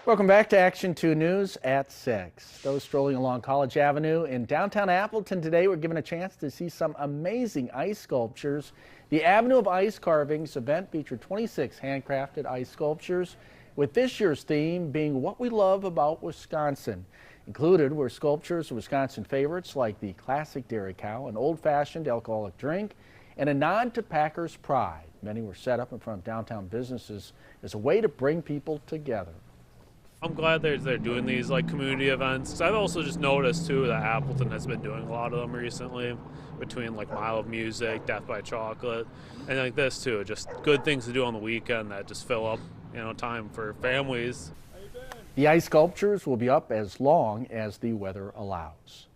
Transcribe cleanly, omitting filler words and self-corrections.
Welcome back to Action 2 News at 6. Those strolling along College Avenue in downtown Appleton today were given a chance to see some amazing ice sculptures. The Avenue of Ice Carvings event featured 26 handcrafted ice sculptures, with this year's theme being what we love about Wisconsin. Included were sculptures of Wisconsin favorites like the classic dairy cow, an old-fashioned alcoholic drink, and a nod to Packers pride. Many were set up in front of downtown businesses as a way to bring people together. I'm glad they're doing these community events. 'Cause I've also just noticed too that Appleton has been doing a lot of them recently, between Mile of Music, Death by Chocolate, and like this too. Just good things to do on the weekend that just fill up, time for families. The ice sculptures will be up as long as the weather allows.